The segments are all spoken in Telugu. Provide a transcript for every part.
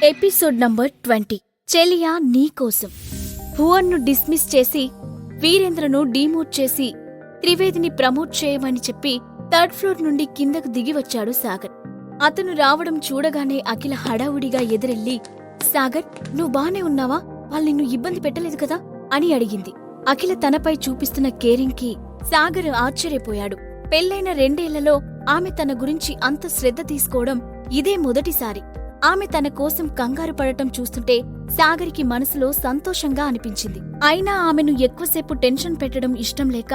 ఎపిసోడ్ నంబర్ 20 చెలియా నీకోసం. భువన్ను డిస్మిస్ చేసి వీరేంద్రను డీమోట్ చేసి త్రివేదిని ప్రమోట్ చేయమని చెప్పి 3rd ఫ్లోర్ నుండి కిందకు దిగి వచ్చాడు సాగర్. అతను రావడం చూడగానే అఖిల హడావుడిగా ఎదురెళ్ళి, సాగర్ నువ్వు బానే ఉన్నావా? వాళ్ళు నిన్ను ఇబ్బంది పెట్టలేదు కదా అని అడిగింది. అఖిల తనపై చూపిస్తున్న కేరింగ్ కి సాగర్ ఆశ్చర్యపోయాడు. పెళ్లైన 2 ఏళ్లలో ఆమె తన గురించి అంత శ్రద్ధ తీసుకోవడం ఇదే మొదటిసారి. ఆమె తన కోసం కంగారు పడటం చూస్తుంటే సాగర్కి మనసులో సంతోషంగా అనిపించింది. అయినా ఆమెను ఎక్కువసేపు టెన్షన్ పెట్టడం ఇష్టం లేక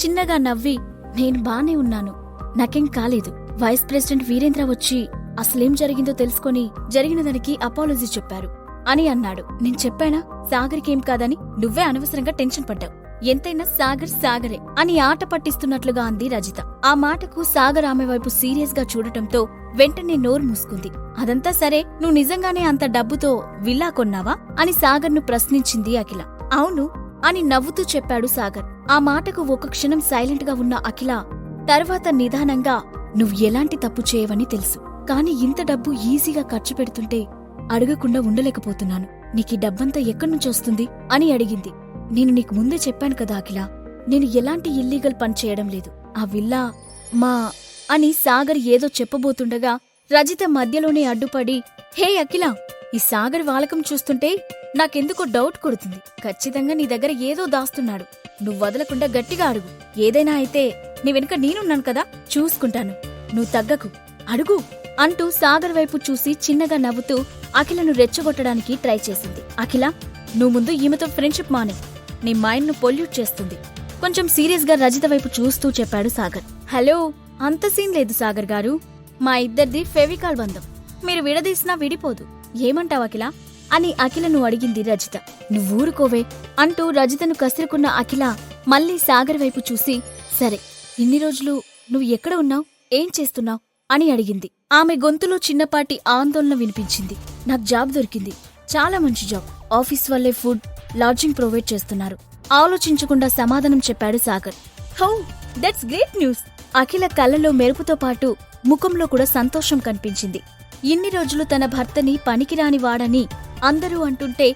చిన్నగా నవ్వి, నేను బానే ఉన్నాను, నాకేం కాలేదు. వైస్ ప్రెసిడెంట్ వీరేంద్ర వచ్చి అసలేం జరిగిందో తెలుసుకొని జరిగిన దానికి అపాలజీ చెప్పారు అని అన్నాడు. నేను చెప్పానా సాగర్కేం కాదని? నువ్వే అనవసరంగా టెన్షన్ పడ్డావు. ఎంతైనా సాగర్ సాగరే అని ఆట పట్టిస్తున్నట్లుగా అంది రజిత. ఆ మాటకు సాగర్ ఆమె వైపు సీరియస్ గా చూడటంతో వెంటనే నోరు మూసుకుంది. అదంతా సరే, నువ్వు నిజంగానే అంత డబ్బుతో విల్లా కొన్నావా అని సాగర్ను ప్రశ్నించింది అఖిల. అవును అని నవ్వుతూ చెప్పాడు సాగర్. ఆ మాటకు ఒక క్షణం సైలెంట్ గా ఉన్న అఖిల తర్వాత నిదానంగా, నువ్వు ఎలాంటి తప్పు చేయవని తెలుసు, కాని ఇంత డబ్బు ఈజీగా ఖర్చు పెడుతుంటే అడగకుండా ఉండలేకపోతున్నాను. నీకీ డబ్బంతా ఎక్కడ్నుంచొస్తుంది అని అడిగింది. నేను నీకు ముందే చెప్పాను కదా అఖిల, నేను ఎలాంటి ఇల్లీగల్ పని చేయడం లేదు. ఆ విల్లా మా అని సాగర్ ఏదో చెప్పబోతుండగా రజిత మధ్యలోనే అడ్డుపడి, హే అఖిల, ఈ సాగర్ వాలకం చూస్తుంటే నాకెందుకో డౌట్ కొడుతుంది. ఖచ్చితంగా నీ దగ్గర ఏదో దాస్తున్నాడు. నువ్వు వదలకుండా గట్టిగా అడుగు. ఏదైనా అయితే నీ వెనుక నేనున్నాను కదా, చూసుకుంటాను. నువ్వు తగ్గకు, అడుగు అంటూ సాగర్ వైపు చూసి చిన్నగా నవ్వుతూ అఖిలను రెచ్చగొట్టడానికి ట్రై చేసింది. అఖిల, నువ్వు ముందు ఈమెతో ఫ్రెండ్షిప్ మానే, నీ మైండ్ ను పొల్యూట్ చేస్తుంది. కొంచెం సీరియస్ గా రజిత వైపు చూస్తూ చెప్పాడు సాగర్. హలో, అంత సీన్ లేదు సాగర్ గారు, మా ఇద్దరిది ఫెవికాల్ బంధం, మీరు విడదీసినా విడిపోదు. ఏమంటావు అఖిల అని అఖిలను అడిగింది రజిత. నువ్వూరుకోవే అంటూ రజితను కసురుకున్న అఖిల మళ్లీ సాగర్ వైపు చూసి, సరే ఇన్ని రోజులు నువ్వు ఎక్కడ ఉన్నావు, ఏం చేస్తున్నావు అని అడిగింది. ఆమె గొంతులో చిన్నపాటి ఆందోళన వినిపించింది. నాకు జాబ్ దొరికింది, చాలా మంచి జాబ్. ఆఫీస్ వల్లే ఫుడ్, లాడ్జింగ్ ప్రొవైడ్ చేస్తున్నారు. ఆలోచించకుండా సమాధానం చెప్పాడు Sagar. How, that's great news. Akhila కళ్ళలో మెరుపుతో పాటు ముఖంలో కూడా సంతోషం కనిపించింది. ఇన్ని రోజులు తన భర్తని పనికిరాని వాడని అందరూ అంటుంటే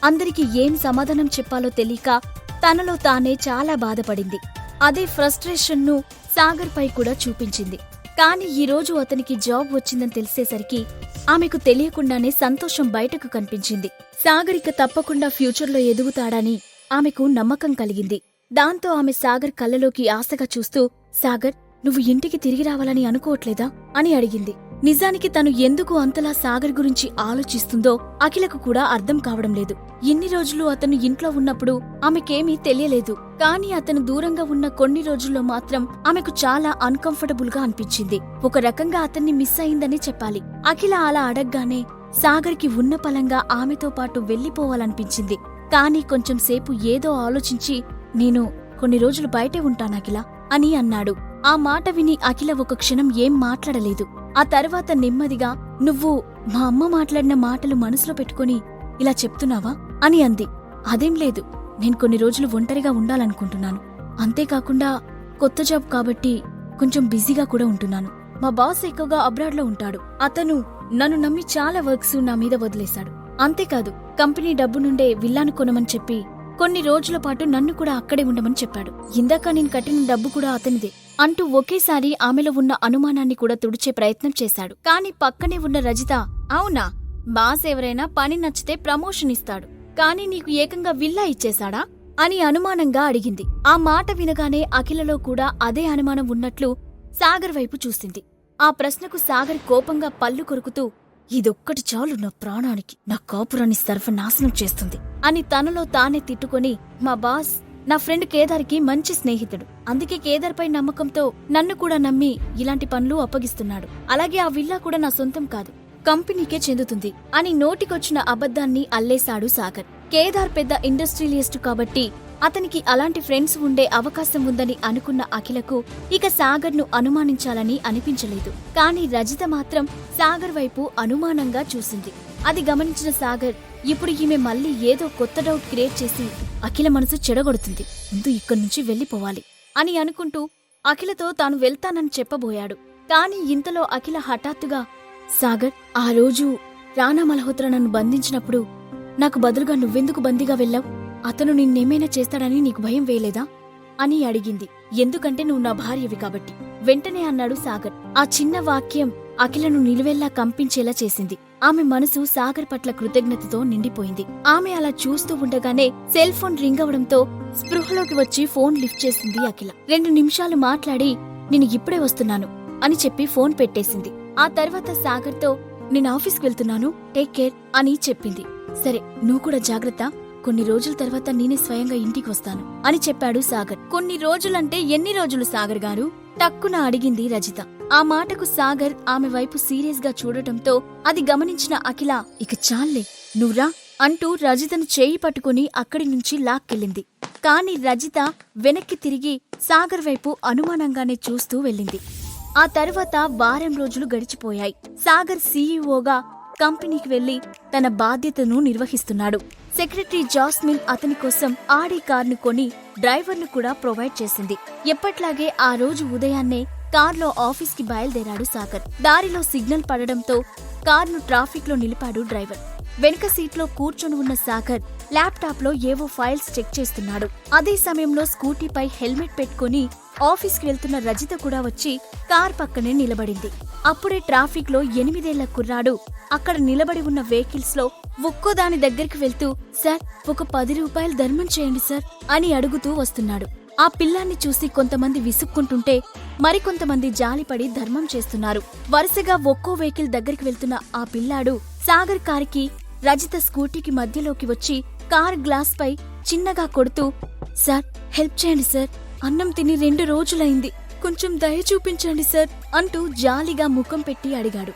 అందరికీ ఏం సమాధానం చెప్పాలో తెలియక తనలో తానే చాలా బాధపడింది. అదే ఫ్రస్ట్రేషన్ను సాగర్ పై కూడా చూపించింది. కాని ఈరోజు అతనికి జాబ్ వచ్చిందని తెలిసేసరికి ఆమెకు తెలియకుండానే సంతోషం బయటకు కనిపించింది. సాగరిక తప్పకుండా ఫ్యూచర్లో ఎదుగుతాడని ఆమెకు నమ్మకం కలిగింది. దాంతో ఆమె సాగర్ కళ్ళలోకి ఆశగా చూస్తూ, సాగర్ నువ్వు ఇంటికి తిరిగి రావాలని అనుకోవట్లేదా అని అడిగింది. నిజానికి తను ఎందుకు అంతలా సాగర్ గురించి ఆలోచిస్తుందో అఖిలకు కూడా అర్థం కావడం లేదు. ఇన్ని రోజులు అతను ఇంట్లో ఉన్నప్పుడు ఆమెకేమీ తెలియలేదు. కాని అతను దూరంగా ఉన్న కొన్ని రోజుల్లో మాత్రం ఆమెకు చాలా అన్కంఫర్టబుల్ గా అనిపించింది. ఒక రకంగా అతన్ని మిస్ అయిందని చెప్పాలి. అఖిల అలా అడగ్గానే సాగర్కి ఉన్న పలంగా ఆమెతో పాటు వెళ్లిపోవాలనిపించింది. కాని కొంచెం సేపు ఏదో ఆలోచించి, నేను కొన్ని రోజులు బయటే ఉంటానఖిల అని అన్నాడు. ఆ మాట విని అఖిల ఒక క్షణం ఏం మాట్లాడలేదు. ఆ తర్వాత నెమ్మదిగా, నువ్వు మా అమ్మ మాట్లాడిన మాటలు మనసులో పెట్టుకుని ఇలా చెప్తున్నావా అని అంది. అదేం లేదు, నేను కొన్ని రోజులు ఒంటరిగా ఉండాలనుకుంటున్నాను. అంతేకాకుండా కొత్త జాబ్ కాబట్టి కొంచెం బిజీగా కూడా ఉంటున్నాను. మా బాస్ ఎక్కువగా అబ్రాడ్లో ఉంటాడు. అతను నన్ను నమ్మి చాలా వర్క్స్ నా మీద వదిలేశాడు. అంతేకాదు, కంపెనీ డబ్బు నుండే విల్లాను కొనమని చెప్పి కొన్ని రోజుల పాటు నన్ను కూడా అక్కడే ఉండమని చెప్పాడు. ఇందాక నేను కట్టిన డబ్బు కూడా అతనిదే అంటూ ఒకేసారి ఆమెలో ఉన్న అనుమానాన్ని కూడా తుడిచే ప్రయత్నం చేశాడు. కాని పక్కనే ఉన్న రజిత, అవునా, బాస్ ఎవరైనా పని నచ్చితే ప్రమోషన్ ఇస్తాడు, కాని నీకు ఏకంగా విల్లా ఇచ్చేశాడా అని అనుమానంగా అడిగింది. ఆ మాట వినగానే అఖిలలో కూడా అదే అనుమానం ఉన్నట్లు సాగర్ వైపు చూసింది. ఆ ప్రశ్నకు సాగర్ కోపంగా పళ్ళు కొరుకుతూ, ఇదొక్కటి చాలు నా ప్రాణానికి, నా కాపురాన్ని సర్వనాశనం చేస్తుంది అని తనలో తానే తిట్టుకొని, మా బాస్ నా ఫ్రెండ్ కేదార్కి మంచి స్నేహితుడు, అందుకే కేదార్పై నమ్మకంతో నన్ను కూడా నమ్మి ఇలాంటి పనులు అప్పగిస్తున్నాడు. అలాగే ఆ విల్లా కూడా నా సొంతం కాదు, కంపెనీకే చెందుతుంది అని నోటికొచ్చిన అబద్ధాన్ని అల్లేశాడు సాగర్. కేదార్ పెద్ద ఇండస్ట్రియలిస్ట్ కాబట్టి అతనికి అలాంటి ఫ్రెండ్స్ ఉండే అవకాశం ఉందని అనుకున్న అఖిలకు ఇక సాగర్ను అనుమానించాలని అనిపించలేదు. కాని రజిత మాత్రం సాగర్ వైపు అనుమానంగా చూసింది. అది గమనించిన సాగర్, ఇప్పుడు ఈమె మళ్లీ ఏదో కొత్త డౌట్ క్రియేట్ చేసి అఖిల మనసు చెడగొడుతుంది, ముందు ఇక్కడ్నుంచి వెళ్లిపోవాలి అని అనుకుంటూ అఖిలతో తాను వెళ్తానని చెప్పబోయాడు. కాని ఇంతలో అఖిల హఠాత్తుగా, సాగర్, ఆ రోజు రానా మల్హోత్రా నన్ను బంధించినప్పుడు నాకు బదులుగా నువ్వెందుకు బందీగా వెళ్ళావు? అతను నిన్నేమైనా చేస్తాడని నీకు భయం వేయలేదా అని అడిగింది. ఎందుకంటే నువ్వు నా భార్యవి కాబట్టి, వెంటనే అన్నాడు సాగర్. ఆ చిన్న వాక్యం అఖిలను నిలువెల్లా కంపించేలా చేసింది. ఆమె మనసు సాగర్ పట్ల కృతజ్ఞతతో నిండిపోయింది. ఆమె అలా చూస్తూ ఉండగానే సెల్ ఫోన్ రింగ్ అవడంతో స్పృహలోకి వచ్చి ఫోన్ లిఫ్ట్ చేసింది అఖిల. 2 నిమిషాలు మాట్లాడి నేను ఇప్పుడే వస్తున్నాను అని చెప్పి ఫోన్ పెట్టేసింది. ఆ తర్వాత సాగర్తో నేను ఆఫీస్కి వెళ్తున్నాను, టేక్ కేర్ అని చెప్పింది. సరే, నువ్వు కూడా జాగ్రత్త, కొన్ని రోజుల తర్వాత నేనే స్వయంగా ఇంటికి వస్తాను అని చెప్పాడు సాగర్. కొన్ని రోజులంటే ఎన్ని రోజులు సాగర్ గారు? టక్కున అడిగింది రజిత. ఆ మాటకు సాగర్ ఆమె వైపు సీరియస్ గా చూడటంతో అది గమనించిన అఖిల ఇక చాల్లే నువ్వురా అంటూ రజితను చేయి పట్టుకుని అక్కడి నుంచి లాక్కెళ్ళింది. కాని రజిత వెనక్కి తిరిగి సాగర్ వైపు అనుమానంగానే చూస్తూ వెళ్ళింది. ఆ తర్వాత వారం రోజులు గడిచిపోయాయి. సాగర్ సీఈఓగా కంపెనీకి వెళ్లి తన బాధ్యతను నిర్వహిస్తున్నాడు. సెక్రటరీ జాస్మిన్ అతని కోసం ఆడి కార్ను కొని డ్రైవర్ను కూడా ప్రొవైడ్ చేసింది. ఎప్పట్లాగే ఆ రోజు ఉదయాన్నే కార్లో ఆఫీస్కి బయలుదేరాడు సాగర్. దారిలో సిగ్నల్ పడడంతో కార్ను ట్రాఫిక్లో నిలిపాడు డ్రైవర్. వెనుక సీట్లో కూర్చొని ఉన్న సాగర్ ల్యాప్టాప్లో ఏవో ఫైల్స్ చెక్ చేస్తున్నాడు. అదే సమయంలో స్కూటీపై హెల్మెట్ పెట్టుకుని ఆఫీస్కి వెళ్తున్న రజిత కూడా వచ్చి కార్ పక్కనే నిలబడింది. అప్పుడే ట్రాఫిక్లో 8 ఏళ్ల కుర్రాడు అక్కడ నిలబడి ఉన్న వెహికల్స్ లో ఒక్కో దాని దగ్గరికి వెళ్తూ సార్, ఒక 10 రూపాయలు ధర్మం చేయండి సార్ అని అడుగుతూ వస్తున్నాడు. ఆ పిల్లాన్ని చూసి కొంతమంది విసుక్కుంటుంటే మరికొంతమంది జాలిపడి ధర్మం చేస్తున్నారు. వరుసగా ఒక్కో వెహికల్ దగ్గరికి వెళ్తున్న ఆ పిల్లాడు సాగర్ కారుకి, రజిత స్కూటీకి మధ్యలోకి వచ్చి కార్ గ్లాస్ పై చిన్నగా కొడుతూ సార్, హెల్ప్ చేయండి సార్, అన్నం తిని 2 రోజులైంది, కొంచెం దయ చూపించండి సార్ అంటూ జాలిగా ముఖం పెట్టి అడిగాడు.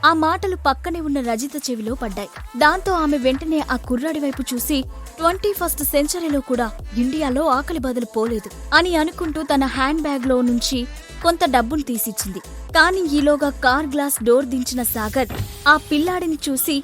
ఆ మాటలు పక్కనే ఉన్న రజిత చెవిలో పడ్డాయి. దాంతో ఆమె వెంటనే ఆ కుర్రాడి వైపు చూసి 21st సెంచరీలో కూడా ఇండియాలో ఆకలి బదులు పోలేదు అని అనుకుంటూ తన హ్యాండ్ బ్యాగ్ లో నుంచి కొంత డబ్బును తీసిచ్చింది. కాని ఈలోగా కార్ గ్లాస్ డోర్ దించిన సాగర్ ఆ పిల్లాడిని చూసి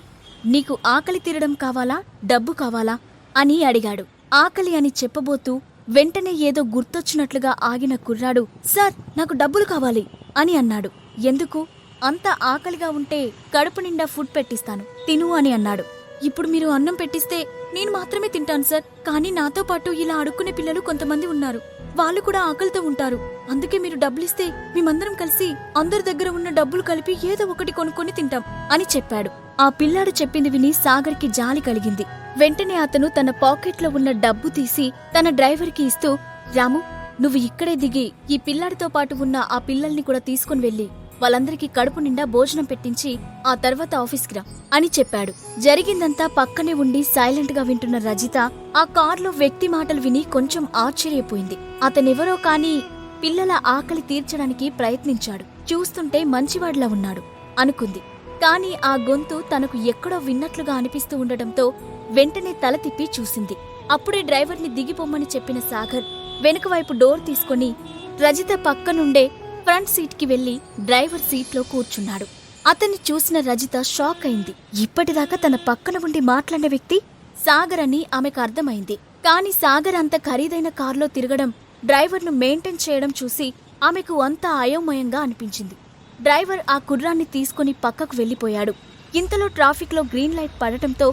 నీకు ఆకలి తీరడం కావాలా, డబ్బు కావాలా అని అడిగాడు. ఆకలి అని చెప్పబోతూ వెంటనే ఏదో గుర్తొచ్చినట్లుగా ఆగిన కుర్రాడు సార్, నాకు డబ్బులు కావాలి అని అన్నాడు. ఎందుకు? అంత ఆకలిగా ఉంటే కడుపు నిండా ఫుడ్ పెట్టిస్తాను, తిను అని అన్నాడు. ఇప్పుడు మీరు అన్నం పెట్టిస్తే నేను మాత్రమే తింటాను సార్, కానీ నాతో పాటు ఇలా అడుక్కునే పిల్లలు కొంతమంది ఉన్నారు, వాళ్ళు కూడా ఆకలితో ఉంటారు, అందుకే మీరు డబ్బులిస్తే మేమందరం కలిసి అందరి దగ్గర ఉన్న డబ్బులు కలిపి ఏదో ఒకటి కొనుక్కొని తింటాం అని చెప్పాడు. ఆ పిల్లాడు చెప్పింది విని సాగర్కి జాలి కలిగింది. వెంటనే అతను తన పాకెట్లో ఉన్న డబ్బు తీసి తన డ్రైవర్కి ఇస్తూ రాము, నువ్వు ఇక్కడే దిగి ఈ పిల్లాడితో పాటు ఉన్న ఆ పిల్లల్ని కూడా తీసుకుని వెళ్లి వాళ్ళందరికీ కడుపు నిండా భోజనం పెట్టించి ఆ తర్వాత ఆఫీస్కి రా అని చెప్పాడు. జరిగిందంతా పక్కనే ఉండి సైలెంట్ గా వింటున్న రజిత ఆ కార్లో వ్యక్తి మాటలు విని కొంచెం ఆశ్చర్యపోయింది. అతనెవరో కాని పిల్లల ఆకలి తీర్చడానికి ప్రయత్నించాడు, చూస్తుంటే మంచివాడిలా ఉన్నాడు అనుకుంది. కాని ఆ గొంతు తనకు ఎక్కడో విన్నట్లుగా అనిపిస్తూ ఉండటంతో వెంటనే తల తిప్పి చూసింది. అప్పుడే డ్రైవర్ని దిగిపోమ్మని చెప్పిన సాగర్ వెనుకవైపు డోర్ తీసుకుని రజిత పక్కనుండే ఫ్రంట్ సీట్కి వెళ్లి డ్రైవర్ సీట్లో కూర్చున్నాడు. అతన్ని చూసిన రజిత షాక్ అయింది. ఇప్పటిదాకా తన పక్కన ఉండి మాట్లాడిన వ్యక్తి సాగర్ అని ఆమెకు అర్థమైంది. కాని సాగర్ అంత ఖరీదైన కారులో తిరగడం, డ్రైవర్ను మెయింటైన్ చేయడం చూసి ఆమెకు అంతా అయోమయంగా అనిపించింది. డ్రైవర్ ఆ కుర్రాన్ని తీసుకుని పక్కకు వెళ్లిపోయాడు. ఇంతలో ట్రాఫిక్లో గ్రీన్ లైట్ పడటంతో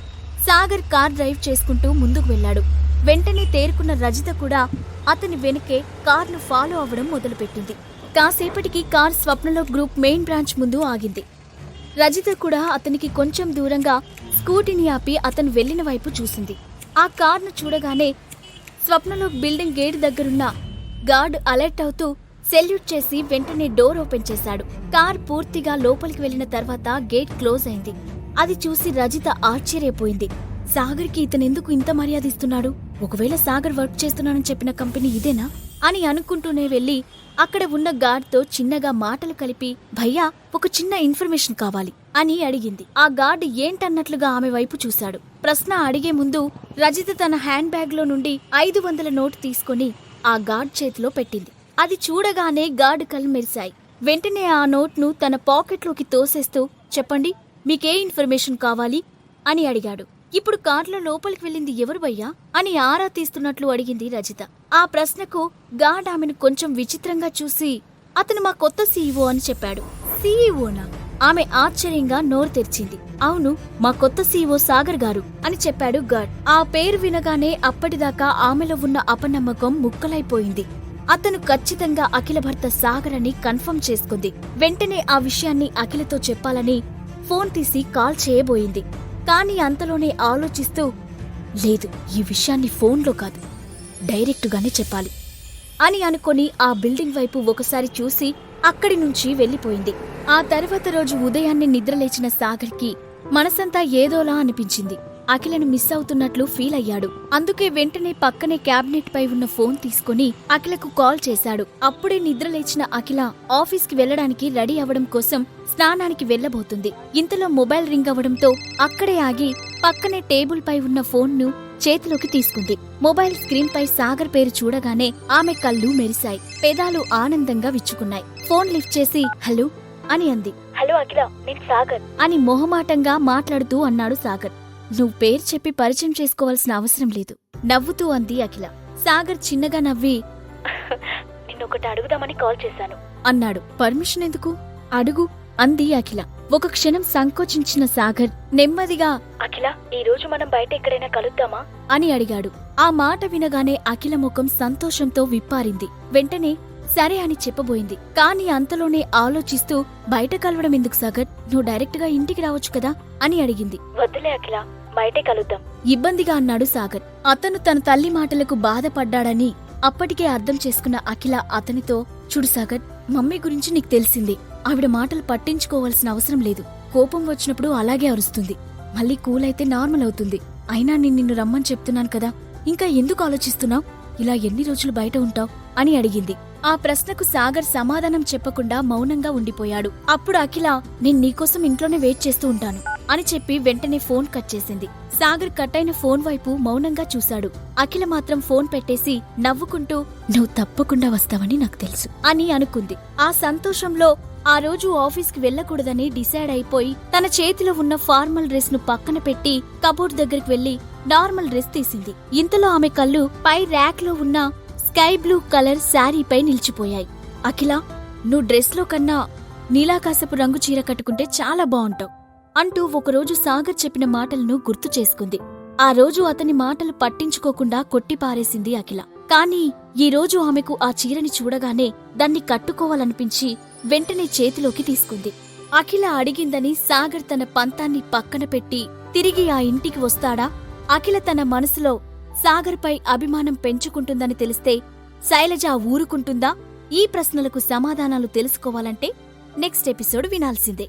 సాగర్ కార్ డ్రైవ్ చేసుకుంటూ ముందుకు వెళ్లాడు. వెంటనే తేరుకున్న రజిత కూడా అతని వెనుకే కార్ను ఫాలో అవ్వడం మొదలుపెట్టింది. కాసేపటికి car Swapnalok group main branch ముందు ఆగింది. రజిత కూడా అతనికి కొంచెం దూరంగా స్కూటీని ఆపి అతను వెళ్లిన వైపు చూసింది. ఆ కార్ను చూడగానే స్వప్నలోక్ బిల్డింగ్ గేట్ దగ్గరున్న గార్డ్ అలర్ట్ అవుతూ సెల్యూట్ చేసి వెంటనే డోర్ ఓపెన్ చేశాడు. కార్ పూర్తిగా లోపలికి వెళ్లిన తర్వాత గేట్ క్లోజ్ అయింది. అది చూసి రజిత ఆశ్చర్యపోయింది. సాగర్కి ఇతనెందుకు ఇంత మర్యాద ఇస్తున్నాడు? ఒకవేళ సాగర్ వర్క్ చేస్తున్నానని చెప్పిన కంపెనీ ఇదేనా అని అనుకుంటూనే వెళ్లి అక్కడ ఉన్న గార్డ్తో చిన్నగా మాటలు కలిపి భయ్యా, ఒక చిన్న ఇన్ఫర్మేషన్ కావాలి అని అడిగింది. ఆ గార్డ్ ఏంటన్నట్లుగా ఆమె వైపు చూశాడు. ప్రశ్న అడిగే ముందు రజిత తన హ్యాండ్ బ్యాగ్ లో నుండి 500 నోటు తీసుకుని ఆ గార్డ్ చేతిలో పెట్టింది. అది చూడగానే గార్డ్ కళ్ళు మెరిశాయి. వెంటనే ఆ నోట్ను తన పాకెట్లోకి తోసేస్తూ చెప్పండి, మీకే ఇన్ఫర్మేషన్ కావాలి అని అడిగాడు. ఇప్పుడు కార్లో లోపలికి వెళ్ళింది ఎవరు భయ్యా అని ఆరా తీస్తున్నట్లు అడిగింది రజిత. ఆ ప్రశ్నకు గార్డ్ ఆమెను కొంచెం విచిత్రంగా చూసి అతను మా కొత్త సీఈఓ అని చెప్పాడు. సీఈఓనా ఆమె ఆశ్చర్యంగా నోరు తెరిచింది. అవును, మా కొత్త సీఈఓ సాగర్ గారు అని చెప్పాడు గార్డ్. ఆ పేరు వినగానే అప్పటిదాకా ఆమెలో ఉన్న అపనమ్మకం ముక్కలైపోయింది. అతను ఖచ్చితంగా అఖిల భర్త సాగర్ అని కన్ఫర్మ్ చేసుకుంది. వెంటనే ఆ విషయాన్ని అఖిలతో చెప్పాలని ఫోన్ తీసి కాల్ చేయబోయింది. కాని అంతలోనే ఆలోచిస్తూ, లేదు, ఈ విషయాన్ని ఫోన్లో కాదు, డైరెక్టుగానే చెప్పాలి అని అనుకొని ఆ బిల్డింగ్ వైపు ఒకసారి చూసి అక్కడి నుంచి వెళ్లిపోయింది. ఆ తర్వాత రోజు ఉదయాన్నే నిద్రలేచిన సాగర్కి మనసంతా ఏదోలా అనిపించింది. అఖిలను మిస్ అవుతున్నట్లు ఫీల్ అయ్యాడు. అందుకే వెంటనే పక్కనే క్యాబినెట్ పై ఉన్న ఫోన్ తీసుకుని అఖిలకు కాల్ చేశాడు. అప్పుడే నిద్రలేచిన అఖిల ఆఫీస్కి వెళ్లడానికి రెడీ అవ్వడం కోసం స్నానానికి వెళ్లబోతుంది. ఇంతలో మొబైల్ రింగ్ అవ్వడంతో అక్కడే ఆగి పక్కనే టేబుల్ పై ఉన్న ఫోన్ను చేతిలోకి తీసుకుంది. మొబైల్ స్క్రీన్ పై సాగర్ పేరు చూడగానే ఆమె కళ్ళు మెరిశాయి, పెదాలు ఆనందంగా విచ్చుకున్నాయి. ఫోన్ లిఫ్ట్ చేసి హలో అని అంది. హలో అఖిల, నేను సాగర్ అని మొహమాటంగా మాట్లాడుతూ అన్నాడు సాగర్. నువ్వు పేరు చెప్పి పరిచయం చేసుకోవాల్సిన అవసరం లేదు, నవ్వుతూ అంది అఖిల. సాగర్ చిన్నగా నవ్వి నిన్నొకటి అడుగుదామని కాల్ చేశాను అన్నాడు. పర్మిషన్ ఎందుకు? అడుగు అంది అఖిల. ఒక క్షణం సంకోచించిన సాగర్ నెమ్మదిగా అఖిల, ఈ రోజు మనం బయట ఎక్కడైనా కలుద్దామా అని అడిగాడు. ఆ మాట వినగానే అఖిల ముఖం సంతోషంతో విప్పారింది. వెంటనే సరే అని చెప్పబోయింది. కాని అంతలోనే ఆలోచిస్తూ, బయట కలవడం ఎందుకు సాగర్, నువ్వు డైరెక్ట్గా ఇంటికి రావచ్చు కదా అని అడిగింది. వద్దులే అఖిల, బయటే కలుద్దాం ఇబ్బందిగా అన్నాడు సాగర్. అతను తన తల్లి మాటలకు బాధపడ్డాడని అప్పటికే అర్థం చేసుకున్న అఖిల అతనితో, చూడు సాగర్, మమ్మీ గురించి నీకు తెలిసింది. ఆవిడ మాటలు పట్టించుకోవాల్సిన అవసరం లేదు. కోపం వచ్చినప్పుడు అలాగే అరుస్తుంది, మళ్ళీ కూల్ అయితే నార్మల్ అవుతుంది. అయినా నిన్ను రమ్మని చెప్తున్నాను కదా, ఇంకా ఎందుకు ఆలోచిస్తున్నావు? ఇలా ఎన్ని రోజులు బయట ఉంటావు అని అడిగింది. ఆ ప్రశ్నకు సాగర్ సమాధానం చెప్పకుండా మౌనంగా ఉండిపోయాడు. అప్పుడు అఖిల, నేను నీకోసం ఇంట్లోనే వెయిట్ చేస్తూ ఉంటాను అని చెప్పి వెంటనే ఫోన్ కట్ చేసింది. సాగర్ కట్టైన ఫోన్ వైపు మౌనంగా చూశాడు. అఖిల మాత్రం ఫోన్ పెట్టేసి నవ్వుకుంటూ, నువ్వు తప్పకుండా వస్తావని నాకు తెలుసు అని అనుకుంది. ఆ సంతోషంలో ఆ రోజు ఆఫీస్కి వెళ్లకూడదని డిసైడ్ అయిపోయి తన చేతిలో ఉన్న ఫార్మల్ డ్రెస్ ను పక్కన పెట్టి కబోర్డ్ దగ్గరికి వెళ్లి నార్మల్ డ్రెస్ తీసింది. ఇంతలో ఆమె కళ్ళు పై ర్యాక్ లో ఉన్న స్కై బ్లూ కలర్ శారీపై నిలిచిపోయాయి. అఖిల, నువ్వు డ్రెస్లో కన్నా నీలాకాశపు రంగు చీర కట్టుకుంటే చాలా బావుంటావు అంటూ ఒకరోజు సాగర్ చెప్పిన మాటలను గుర్తు చేసుకుంది. ఆ రోజు అతని మాటలు పట్టించుకోకుండా కొట్టిపారేసింది అఖిల. కాని ఈ రోజు ఆమెకు ఆ చీరని చూడగానే దాన్ని కట్టుకోవాలనిపించి వెంటనే చేతిలోకి తీసుకుంది. అఖిల అడిగిందని సాగర్ తన పంతాన్ని పక్కన పెట్టి తిరిగి ఆ ఇంటికి వస్తాడా? అఖిల తన మనసులో సాగర్పై అభిమానం పెంచుకుంటుందని తెలిస్తే శైలజ ఊరుకుంటుందా? ఈ ప్రశ్నలకు సమాధానాలు తెలుసుకోవాలంటే నెక్స్ట్ ఎపిసోడ్ వినాల్సిందే.